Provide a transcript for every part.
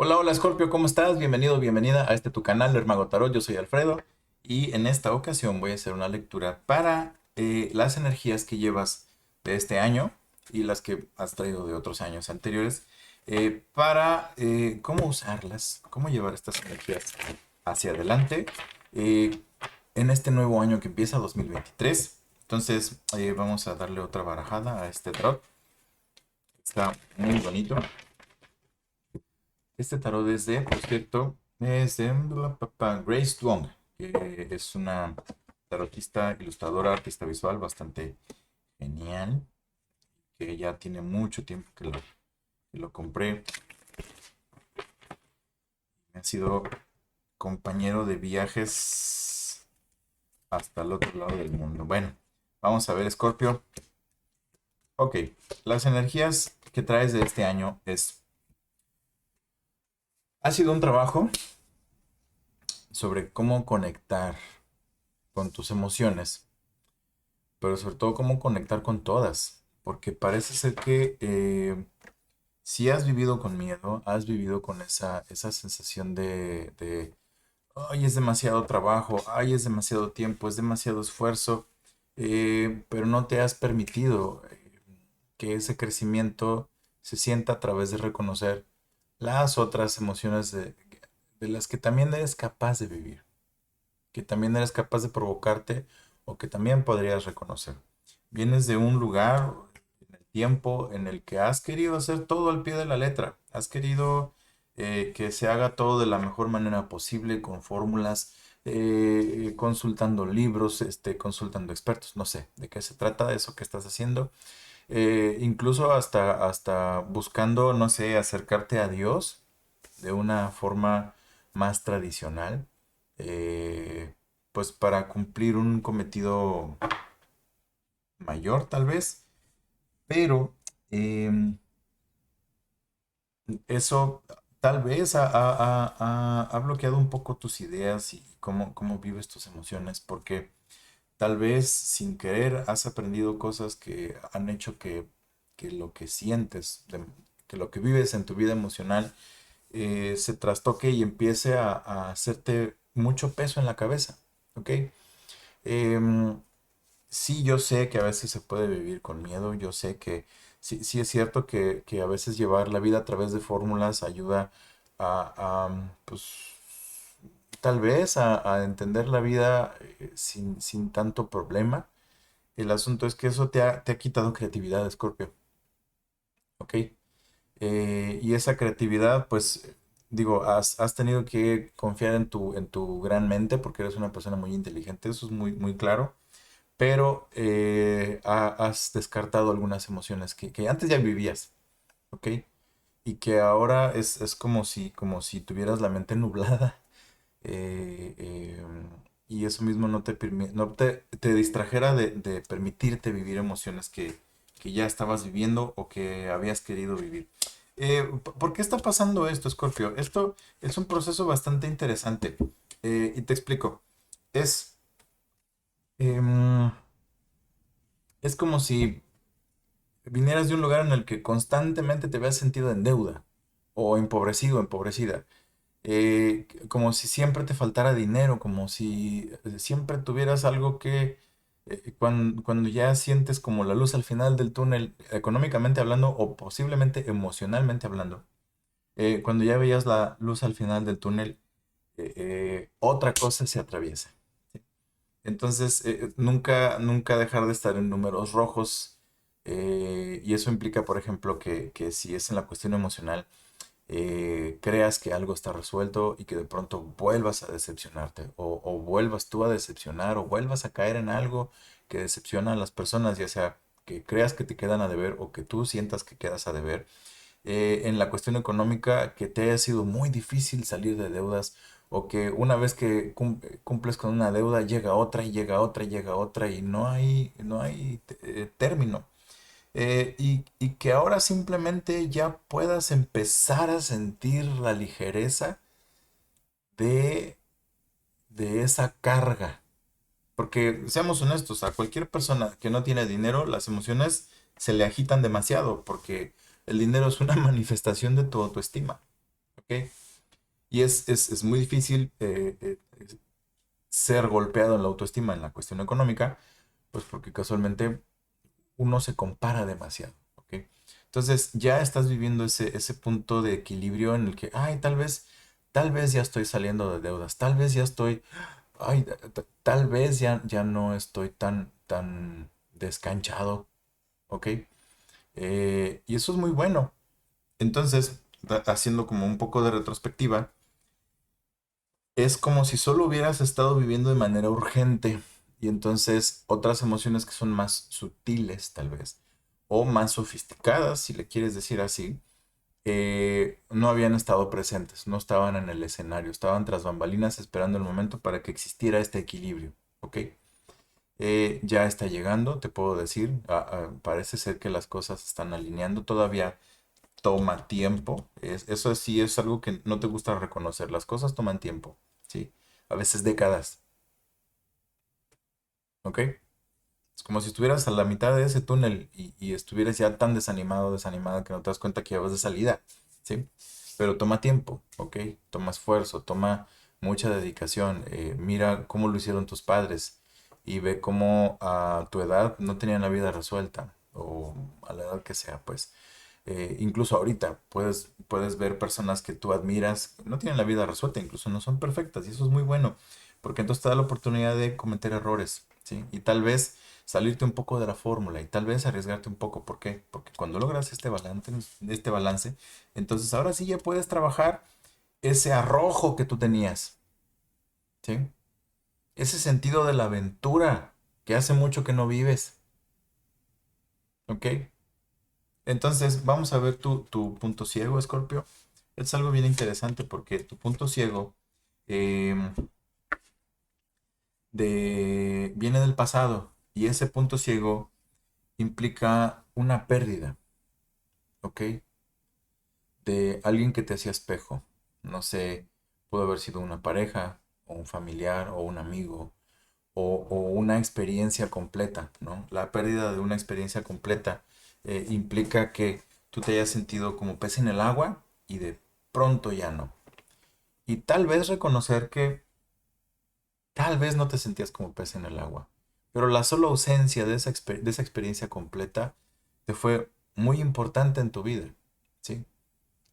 Hola, hola Scorpio, ¿cómo estás? Bienvenido, bienvenida a tu canal, Hermago Tarot. Yo soy Alfredo y en esta ocasión voy a hacer una lectura para las energías que llevas de este año y las que has traído de otros años anteriores para cómo usarlas, cómo llevar estas energías hacia adelante eh, en este nuevo año que empieza 2023. Entonces vamos a darle otra barajada a este tarot. Está muy bonito. Este tarot es de, por cierto, es de Grace Duong, que es una tarotista, ilustradora, artista visual bastante genial, que ya tiene mucho tiempo que lo compré. Me ha sido compañero de viajes hasta el otro lado del mundo. Bueno, vamos a ver, Scorpio. Ok, las energías que traes de este año ha sido un trabajo sobre cómo conectar con tus emociones, pero sobre todo cómo conectar con todas, porque parece ser que si has vivido con miedo, has vivido con esa sensación de, ay, es demasiado trabajo, ay, es demasiado tiempo, es demasiado esfuerzo, pero no te has permitido que ese crecimiento se sienta a través de reconocer las otras emociones de las que también eres capaz de vivir, que también eres capaz de provocarte o que también podrías reconocer. Vienes de un lugar en el tiempo en el que has querido hacer todo al pie de la letra, has querido que se haga todo de la mejor manera posible, con fórmulas, consultando libros, consultando expertos, no sé de qué se trata eso que estás haciendo. Incluso hasta buscando, no sé, acercarte a Dios de una forma más tradicional, eh, pues para cumplir un cometido mayor tal vez, pero em, eso tal vez ha bloqueado un poco tus ideas y cómo vives tus emociones, porque tal vez sin querer has aprendido cosas que han hecho que lo que sientes, que lo que vives en tu vida emocional se trastoque y empiece a hacerte mucho peso en la cabeza, ¿ok? Em, sí, yo sé que a veces se puede vivir con miedo, yo sé que sí, sí es cierto que a veces llevar la vida a través de fórmulas ayuda pues, tal vez a entender la vida sin tanto problema. El asunto es que eso te ha quitado creatividad, Scorpio, ¿ok? Y esa creatividad, pues, digo, has tenido que confiar en tu gran mente porque eres una persona muy inteligente, eso es muy, muy claro, pero has descartado algunas emociones que antes ya vivías, ¿ok? Y que ahora es como si tuvieras la mente nublada eh, eh, y eso mismo no te distrajera de permitirte vivir emociones que ya estabas viviendo o que habías querido vivir. ¿Por qué está pasando esto, Scorpio? Esto es un proceso bastante interesante y te explico. Es, em, es como si vinieras de un lugar en el que constantemente te habías sentido en deuda o empobrecido, empobrecida. Como si siempre te faltara dinero, como si siempre tuvieras algo que, cuando ya sientes como la luz al final del túnel, económicamente hablando o posiblemente emocionalmente hablando, cuando ya veías la luz al final del túnel, otra cosa se atraviesa. Entonces, nunca dejar de estar en números rojos, y eso implica, por ejemplo, que si es en la cuestión emocional, creas que algo está resuelto y que de pronto vuelvas a decepcionarte o vuelvas tú a decepcionar o vuelvas a caer en algo que decepciona a las personas, ya sea que creas que te quedan a deber o que tú sientas que quedas a deber. En la cuestión económica, que te haya sido muy difícil salir de deudas o que una vez que cumples con una deuda llega otra y llega otra y llega otra y no hay término. Y que ahora simplemente ya puedas empezar a sentir la ligereza de, de esa carga. Porque seamos honestos, a cualquier persona que no tiene dinero, las emociones se le agitan demasiado, porque el dinero es una manifestación de tu autoestima, ¿ok? Y es muy difícil ser golpeado en la autoestima en la cuestión económica, pues porque casualmente uno se compara demasiado, ¿ok? Entonces ya estás viviendo ese punto de equilibrio en el que, ay, tal vez ya estoy saliendo de deudas, tal vez ya estoy, ay, tal vez ya no estoy tan descanchado, ¿ok? Y eso es muy bueno. Entonces, haciendo como un poco de retrospectiva, es como si solo hubieras estado viviendo de manera urgente y entonces otras emociones que son más sutiles tal vez o más sofisticadas, si le quieres decir así, no habían estado presentes, no estaban en el escenario, estaban tras bambalinas esperando el momento para que existiera este equilibrio, ¿ok? Ya está llegando, te puedo decir, parece ser que las cosas se están alineando, todavía toma tiempo. Eso sí es algo que no te gusta reconocer. Las cosas toman tiempo, ¿sí? A veces décadas, ¿ok? Es como si estuvieras a la mitad de ese túnel y estuvieras ya tan desanimado, desanimada que no te das cuenta que ya vas de salida, ¿sí? Pero toma tiempo, ¿ok? Toma esfuerzo, toma mucha dedicación. Mira cómo lo hicieron tus padres y ve cómo a tu edad no tenían la vida resuelta o a la edad que sea, pues. Incluso ahorita puedes ver personas que tú admiras, no tienen la vida resuelta, incluso no son perfectas, y eso es muy bueno, porque entonces te da la oportunidad de cometer errores, ¿sí? Y tal vez salirte un poco de la fórmula y tal vez arriesgarte un poco. ¿Por qué? Porque cuando logras este balance, entonces ahora sí ya puedes trabajar ese arrojo que tú tenías, ¿sí? Ese sentido de la aventura que hace mucho que no vives, ¿ok? Entonces, vamos a ver tu punto ciego, Escorpio. Es algo bien interesante porque tu punto ciego em, viene del pasado y ese punto ciego implica una pérdida, ¿ok? De alguien que te hacía espejo. No sé, pudo haber sido una pareja o un familiar o un amigo o una experiencia completa, ¿no? La pérdida de una experiencia completa implica que tú te hayas sentido como pez en el agua y de pronto ya no. Y tal vez reconocer que tal vez no te sentías como pez en el agua, pero la sola ausencia de esa experiencia completa te fue muy importante en tu vida, ¿sí?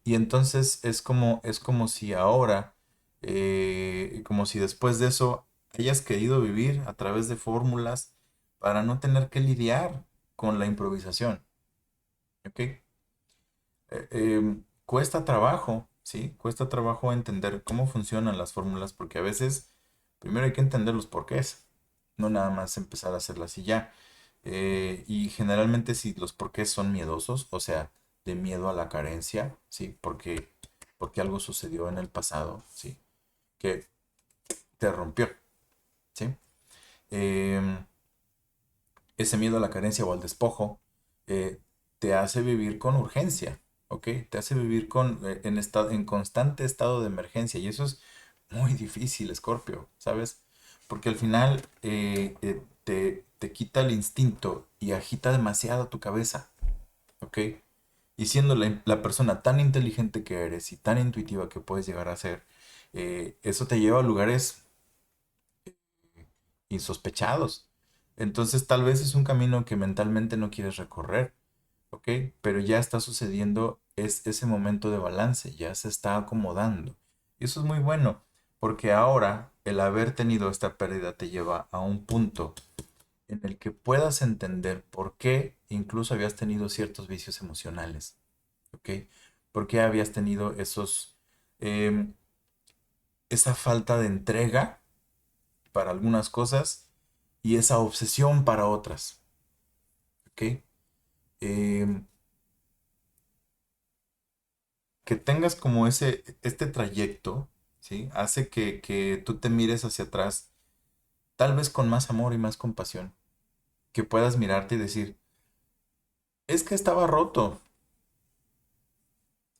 Y entonces es como si ahora, como si después de eso hayas querido vivir a través de fórmulas para no tener que lidiar con la improvisación, ¿ok? Cuesta trabajo, ¿sí? Cuesta trabajo entender cómo funcionan las fórmulas porque a veces primero hay que entender los porqués, no nada más empezar a hacerlas y ya. Y generalmente si los porqués son miedosos, o sea, de miedo a la carencia, ¿sí? Porque algo sucedió en el pasado, ¿sí? Que te rompió, ¿sí? Em, Ese miedo a la carencia o al despojo eh, te hace vivir con urgencia, ¿ok? Te hace vivir en constante estado de emergencia y eso es muy difícil, Escorpio, ¿sabes? Porque al final te quita el instinto y agita demasiado tu cabeza, ¿ok? Y siendo la persona tan inteligente que eres y tan intuitiva que puedes llegar a ser, eso te lleva a lugares insospechados. Entonces tal vez es un camino que mentalmente no quieres recorrer, ¿ok? Pero ya está sucediendo ese momento de balance, ya se está acomodando. Y eso es muy bueno, porque ahora el haber tenido esta pérdida te lleva a un punto en el que puedas entender por qué incluso habías tenido ciertos vicios emocionales, ¿ok? ¿Por qué habías tenido em, esa falta de entrega para algunas cosas y esa obsesión para otras, ¿ok? Em, que tengas como este trayecto, ¿sí? Hace que tú te mires hacia atrás, tal vez con más amor y más compasión, que puedas mirarte y decir, es que estaba roto,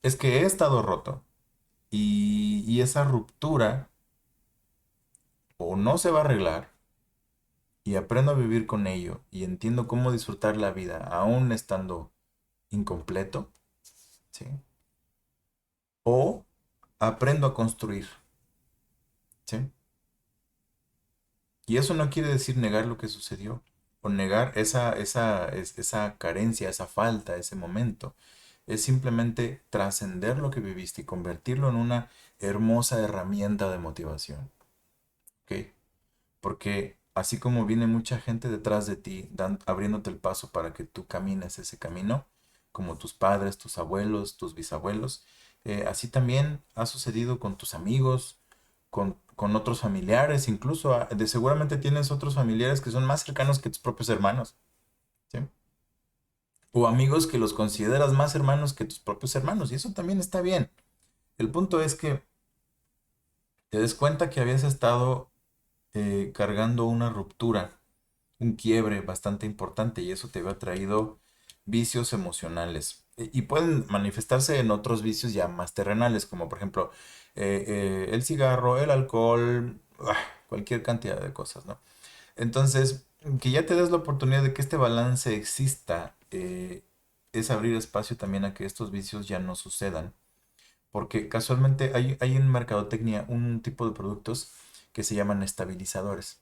es que he estado roto, y esa ruptura o no se va a arreglar, y aprendo a vivir con ello, y entiendo cómo disfrutar la vida aún estando incompleto, ¿sí? O aprendo a construir, ¿sí? Y eso no quiere decir negar lo que sucedió o negar esa carencia, esa falta, ese momento. Es simplemente trascender lo que viviste y convertirlo en una hermosa herramienta de motivación, ¿ok? Porque así como viene mucha gente detrás de ti, abriéndote el paso para que tú camines ese camino, como tus padres, tus abuelos, tus bisabuelos, así también ha sucedido con tus amigos, con otros familiares, incluso de seguramente tienes otros familiares que son más cercanos que tus propios hermanos, ¿sí? O amigos que los consideras más hermanos que tus propios hermanos, y eso también está bien. El punto es que te des cuenta que habías estado cargando una ruptura, un quiebre bastante importante y eso te había traído vicios emocionales. Y pueden manifestarse en otros vicios ya más terrenales, como por ejemplo el cigarro, el alcohol, cualquier cantidad de cosas, ¿no? Entonces, que ya te des la oportunidad de que este balance exista, es abrir espacio también a que estos vicios ya no sucedan. Porque casualmente hay en mercadotecnia un tipo de productos que se llaman estabilizadores.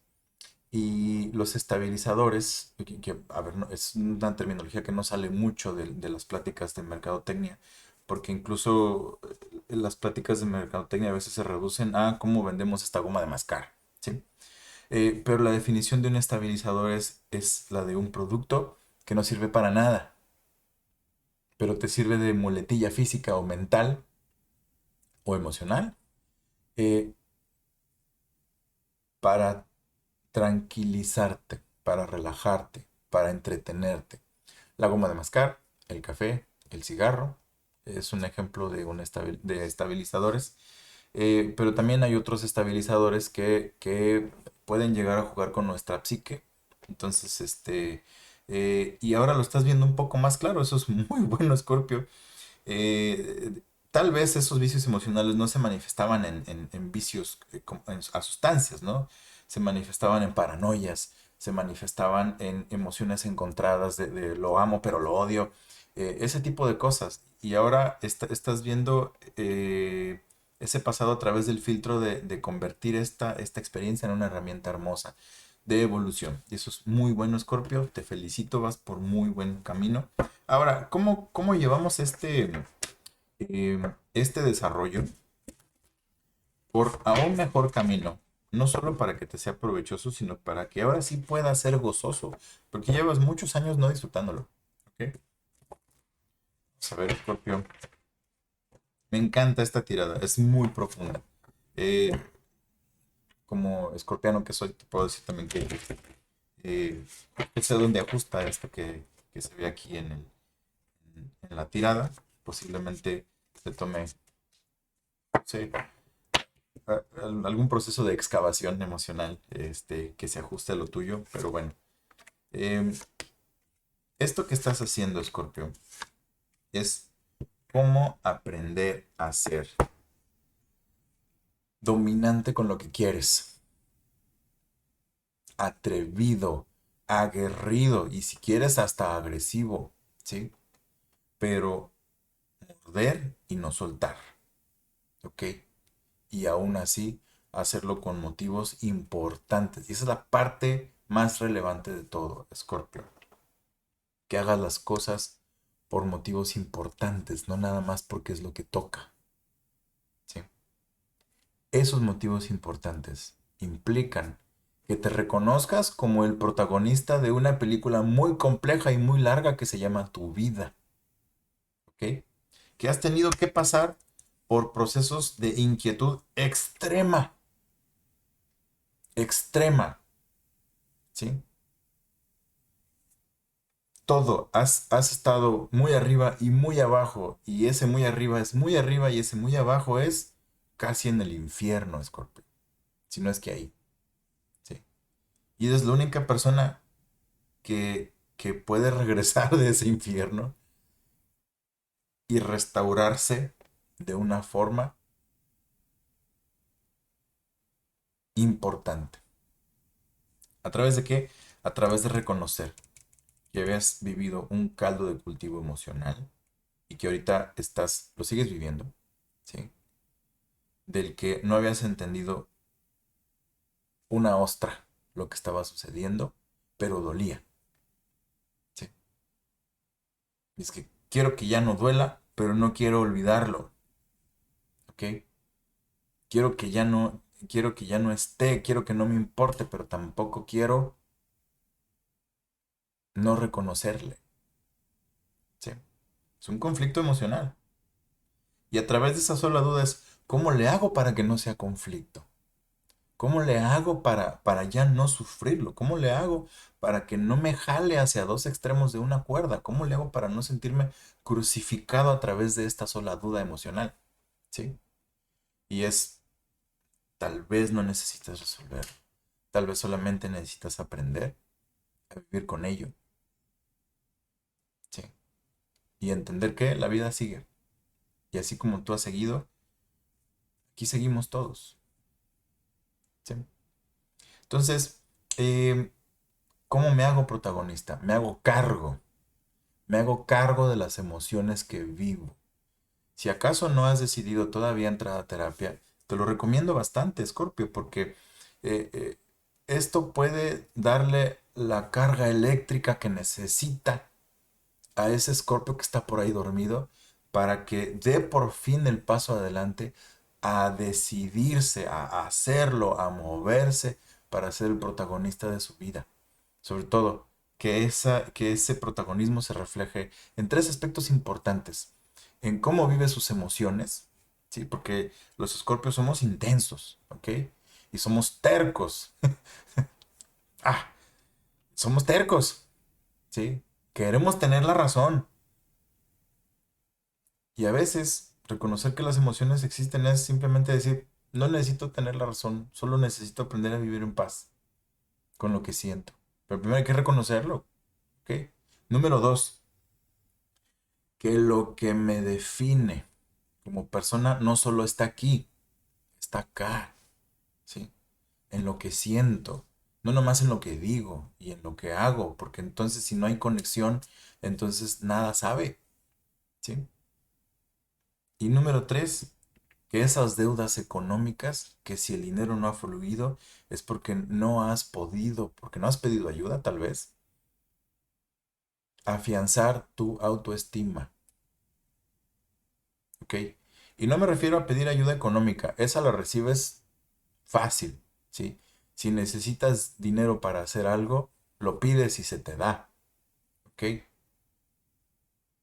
Y los estabilizadores, a ver, es una terminología que no sale mucho de las pláticas de mercadotecnia, porque incluso las pláticas de mercadotecnia a veces se reducen a cómo vendemos esta goma de mascar, ¿sí? Pero la definición de un estabilizador es la de un producto que no sirve para nada, pero te sirve de muletilla física o mental o emocional, eh, para tranquilizarte, para relajarte, para entretenerte. La goma de mascar, el café, el cigarro, es un ejemplo de, de estabilizadores. Pero también hay otros estabilizadores que pueden llegar a jugar con nuestra psique. Entonces, y ahora lo estás viendo un poco más claro, eso es muy bueno, Scorpio. Tal vez esos vicios emocionales no se manifestaban en vicios, a sustancias, ¿no? Se manifestaban en paranoias, se manifestaban en emociones encontradas de lo amo pero lo odio, ese tipo de cosas. Y ahora estás viendo ese pasado a través del filtro de convertir esta experiencia en una herramienta hermosa de evolución. Y eso es muy bueno, Scorpio. Te felicito, vas por muy buen camino. Ahora, ¿cómo llevamos este desarrollo por a un mejor camino? No solo para que te sea provechoso, sino para que ahora sí pueda ser gozoso, porque llevas muchos años no disfrutándolo. ¿Ok? Vamos a ver, Scorpio. Me encanta esta tirada, es muy profunda. Eh, Como escorpiano que soy, te puedo decir también eh, que sé dónde ajusta esto que se ve aquí en la tirada. Posiblemente se tome, sí, algún proceso de excavación emocional, que se ajuste a lo tuyo, pero bueno. Em, Esto que estás haciendo, Scorpio, es cómo aprender a ser dominante con lo que quieres, atrevido, aguerrido y si quieres hasta agresivo, ¿sí? Pero morder y no soltar, ¿ok? Y aún así hacerlo con motivos importantes. Y esa es la parte más relevante de todo, Scorpio. Que hagas las cosas por motivos importantes, no nada más porque es lo que toca, ¿sí? Esos motivos importantes implican que te reconozcas como el protagonista de una película muy compleja y muy larga que se llama Tu vida, ¿ok? Que has tenido que pasar por procesos de inquietud extrema, extrema, ¿sí? Todo, has estado muy arriba y muy abajo, y ese muy arriba es muy arriba y ese muy abajo es casi en el infierno, Scorpio, si no es que ahí, ¿sí? Y eres la única persona que puede regresar de ese infierno y restaurarse de una forma importante. ¿A través de qué? A través de reconocer que habías vivido un caldo de cultivo emocional y que ahorita lo sigues viviendo, ¿sí? del que no habías entendido una ostra lo que estaba sucediendo, pero dolía. ¿Sí? Y es que quiero que ya no duela, pero no quiero olvidarlo. ¿Ok? Quiero que ya no, quiero que ya no esté, quiero que no me importe, pero tampoco quiero no reconocerle. ¿Sí? Es un conflicto emocional. Y a través de esa sola duda es, ¿cómo le hago para que no sea conflicto? ¿Cómo le hago para ya no sufrirlo? ¿Cómo le hago para que no me jale hacia dos extremos de una cuerda? ¿Cómo le hago para no sentirme crucificado a través de esta sola duda emocional? ¿Sí? Y es, tal vez no necesitas resolver. Tal vez solamente necesitas aprender a vivir con ello. ¿Sí? Y entender que la vida sigue. Y así como tú has seguido, aquí seguimos todos. ¿Sí? Entonces, eh, ¿cómo me hago protagonista? Me hago cargo. Me hago cargo de las emociones que vivo. Si acaso no has decidido todavía entrar a terapia, te lo recomiendo bastante, Scorpio, porque eh, eh, esto puede darle la carga eléctrica que necesita a ese Scorpio que está por ahí dormido para que dé por fin el paso adelante a decidirse, a hacerlo, a moverse para ser el protagonista de su vida. Sobre todo, que ese protagonismo se refleje en tres aspectos importantes. En cómo vive sus emociones, ¿sí? Porque los escorpios somos intensos, ¿ok? Y somos tercos. Ah, somos tercos, ¿sí? Queremos tener la razón. Y a veces reconocer que las emociones existen es simplemente decir, no necesito tener la razón, solo necesito aprender a vivir en paz con lo que siento. Pero primero hay que reconocerlo, ¿ok? Número dos, que lo que me define como persona no solo está aquí, está acá, ¿sí? En lo que siento, no nomás en lo que digo y en lo que hago, porque entonces si no hay conexión, entonces nada sabe, ¿sí? Y número tres, que esas deudas económicas, que si el dinero no ha fluido, es porque no has podido, porque no has pedido ayuda, tal vez, afianzar tu autoestima, ¿ok? Y no me refiero a pedir ayuda económica, esa la recibes fácil, ¿sí? Si necesitas dinero para hacer algo, lo pides y se te da, ¿ok?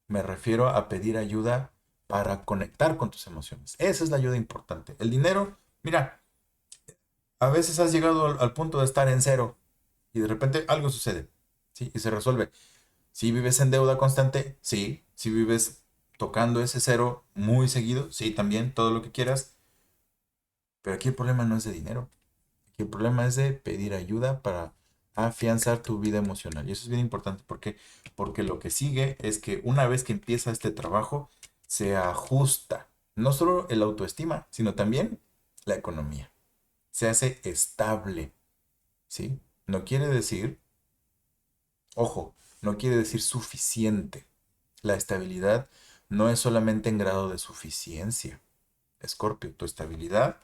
Me refiero a pedir ayuda para conectar con tus emociones. Esa es la ayuda importante. El dinero, mira, a veces has llegado al punto de estar en cero y de repente algo sucede, ¿sí? Y se resuelve. Si vives en deuda constante, sí. Si vives tocando ese cero muy seguido, sí, también, todo lo que quieras. Pero aquí el problema no es de dinero. Aquí el problema es de pedir ayuda para afianzar tu vida emocional. Y eso es bien importante. ¿Por qué? Porque lo que sigue es que una vez que empieza este trabajo, se ajusta no solo el autoestima, sino también la economía. Se hace estable, ¿sí? No quiere decir, ojo, no quiere decir suficiente. La estabilidad no es solamente en grado de suficiencia. Escorpio, tu estabilidad,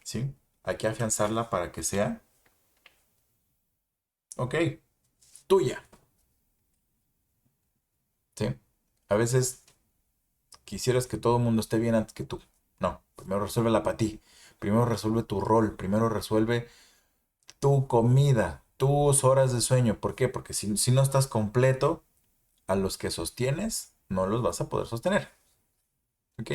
¿sí? Hay que afianzarla para que sea, ok, tuya, ¿sí? A veces quisieras que todo el mundo esté bien antes que tú. No, primero resuélvela para ti. Primero resuelve tu rol. Primero resuelve tu comida, tus horas de sueño. ¿Por qué? Porque si no estás completo, a los que sostienes, no los vas a poder sostener. ¿Ok?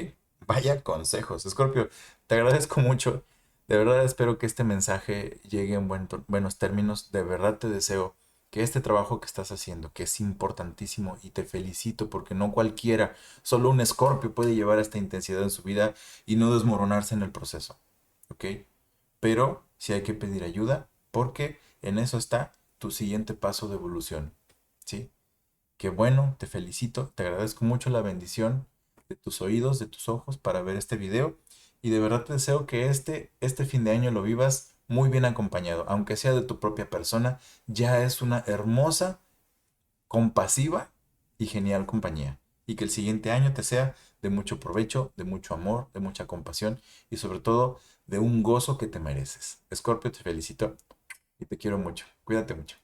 Vaya consejos. Scorpio, te agradezco mucho. De verdad espero que este mensaje llegue en buenos términos. De verdad te deseo que este trabajo que estás haciendo, que es importantísimo, y te felicito porque no cualquiera, solo un Scorpio puede llevar esta intensidad en su vida y no desmoronarse en el proceso. ¿Ok? Pero sí hay que pedir ayuda porque en eso está tu siguiente paso de evolución. ¿Sí? Qué bueno, te felicito, te agradezco mucho la bendición de tus oídos, de tus ojos para ver este video y de verdad te deseo que este fin de año lo vivas muy bien acompañado, aunque sea de tu propia persona, ya es una hermosa, compasiva y genial compañía y que el siguiente año te sea de mucho provecho, de mucho amor, de mucha compasión y sobre todo de un gozo que te mereces. Escorpio, te felicito y te quiero mucho. Cuídate mucho.